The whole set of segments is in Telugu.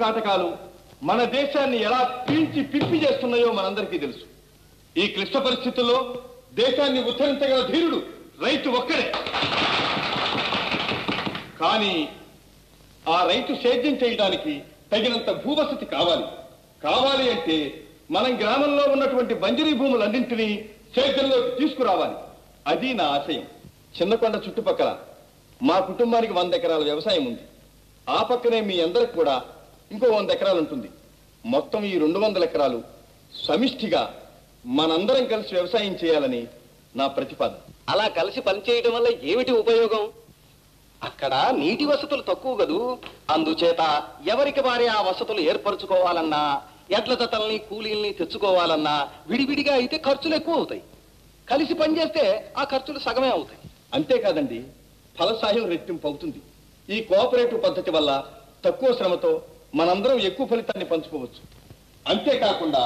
కాటకాలు మన దేశాన్ని ఎలా పీల్చి పిప్పి చేస్తున్నాయో మనందరికీ తెలుసు. ఈ క్లిష్ట పరిస్థితుల్లో దేశాన్ని ఉద్ధరించగల ధీరుడు రైతు ఒక్కడే. కానీ ఆ రైతు సేద్యం చేయడానికి తగినంత భూవసతి కావాలి అంటే మనం గ్రామంలో ఉన్నటువంటి బంజరీ భూములన్నింటినీ సేద్యంలోకి తీసుకురావాలి. అది నా ఆశయం. చిన్నకొండ చుట్టుపక్కల మా కుటుంబానికి 100 ఎకరాల వ్యవసాయం ఉంది. ఆ పక్కనే మీ అందరికి కూడా ఇంకో 100 ఎకరాలు ఉంటుంది. మొత్తం ఈ 200 ఎకరాలు సమిష్టిగా మనందరం కలిసి వ్యవసాయం చేయాలని నా ప్రతిపాదన. అలా కలిసి పనిచేయడం వల్ల ఏమిటి ఉపయోగం? అక్కడ నీటి వసతులు తక్కువ కదూ. అందుచేత ఎవరికి వారి ఆ వసతులు ఏర్పరచుకోవాలన్నా, ఎడ్ల జతల్ని కూలీల్ని తెచ్చుకోవాలన్నా విడివిడిగా అయితే ఖర్చులు ఎక్కువ అవుతాయి. కలిసి పనిచేస్తే ఆ ఖర్చులు సగమే అవుతాయి. అంతేకాదండి, ఫలసాయం రెట్టింపు అవుతుంది. ఈ కోఆపరేటివ్ పద్ధతి వల్ల తక్కువ శ్రమతో మనందరం ఎక్కువ ఫలితాన్ని పంచుకోవచ్చు. అంతేకాకుండా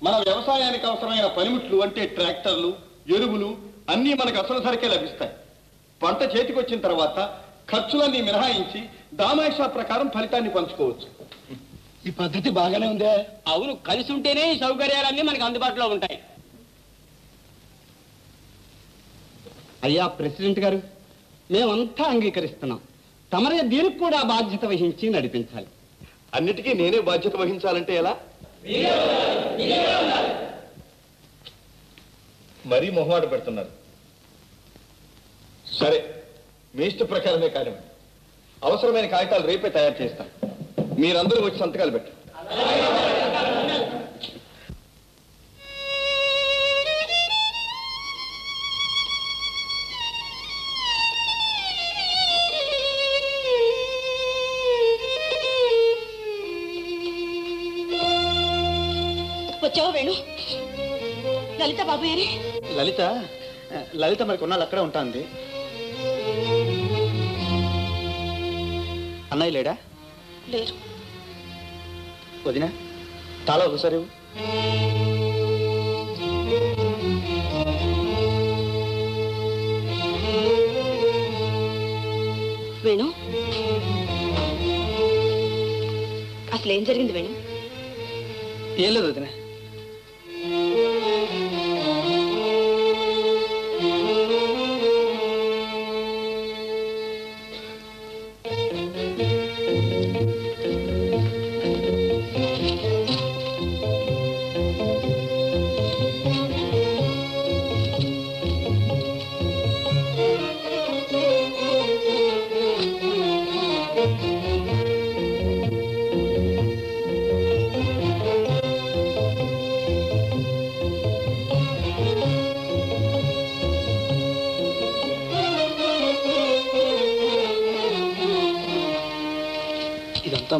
మన వ్యవసాయానికి అవసరమైన పనిముట్లు అంటే ట్రాక్టర్లు, ఎరువులు అన్నీ మనకు అసలు ధరకే లభిస్తాయి. పంట చేతికి వచ్చిన తర్వాత ఖర్చులన్నీ మినహాయించి దామాషా ప్రకారం ఫలితాన్ని పంచుకోవచ్చు. ఈ పద్ధతి బాగానే ఉందే. అవును, కలిసి ఉంటేనే ఈ సౌకర్యాలన్నీ మనకు అందుబాటులో ఉంటాయి. అయ్యా ప్రెసిడెంట్ గారు, మేమంతా అంగీకరిస్తున్నాం. తమరే దీనికి కూడా బాధ్యత వహించి నడిపించాలి. అన్నిటికీ నేనే బాధ్యత వహించాలంటే ఎలా? మరీ మొహమాట పెడుతున్నారు. సరే, మీ ఇష్ట ప్రకారమే కానివ్వండి. అవసరమైన కాగితాలు రేపే తయారు చేస్తాను. మీరందరూ వచ్చి సంతకాలు పెట్టండి. వచ్చావా వేణు? లలిత బాబు లలిత మరి కొన్నాళ్ళు అక్కడే ఉంటుంది. అన్నయ్య లేడా? లేరు. వదినా తాళం ఒకసారి వేణు, అసలు ఏం జరిగింది వేణు? ఏం లేదు వదినా.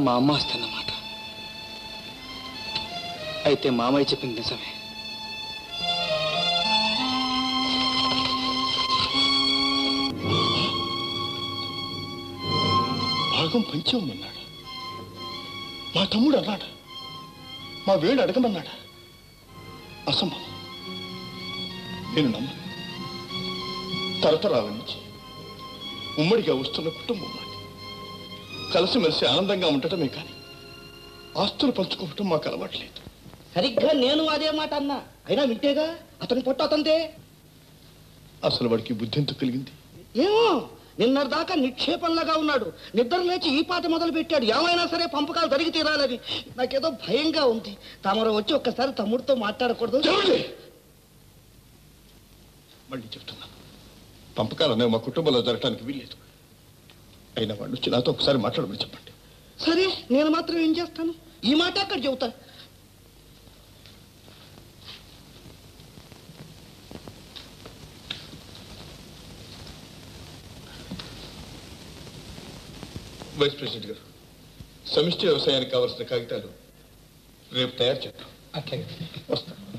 మా అమ్మ వస్తున్నమాట. అయితే మామయ్య చెప్పింది నిజమే. భాగం పంచమన్నాడు. మా తమ్ముడు అన్నాడు. మా వేడు అడగమన్నాడా? అసంభవం. నేను నమ్మను. తరతరాల నుంచి ఉమ్మడిగా వస్తున్న కుటుంబం మాది. కలిసిమెలిసి ఆనందంగా ఉండటమే కానీ ఆస్తులు పంచుకోవటం మాకు అలవాట్లేదు. సరిగ్గా నేను అదే మాట అన్నా. అయినా వింటేగా, అతని పొట్ట అతందే. అసలు వాడికి బుద్ధి ఎందుకు కలిగింది? ఏమో, నిన్నటిదాకా నిక్షేపంలాగా ఉన్నాడు. నిద్ర లేచి ఈ పాట మొదలు పెట్టాడు. ఏమైనా సరే పంపకాలు జరిగి తీరాలని. నాకేదో భయంగా ఉంది. తమరు వచ్చి ఒక్కసారి తమ్ముడితో మాట్లాడకూడదు? మళ్ళీ చెప్తున్నాను, పంపకాలు అనేవి మా కుటుంబంలో జరగటానికి వీల్లేదు. అయినా వాడు వచ్చి నాతో ఒకసారి మాట్లాడమని చెప్పండి. సరే, నేను మాత్రం ఏం చేస్తాను? ఈ మాట అక్కడ చెబుతా. వైస్ ప్రెసిడెంట్ గారు, సమిష్టి వ్యవసాయానికి కావలసిన కాగితాలు రేపు తయారు చేద్దాం. అట్లాగే వస్తాను.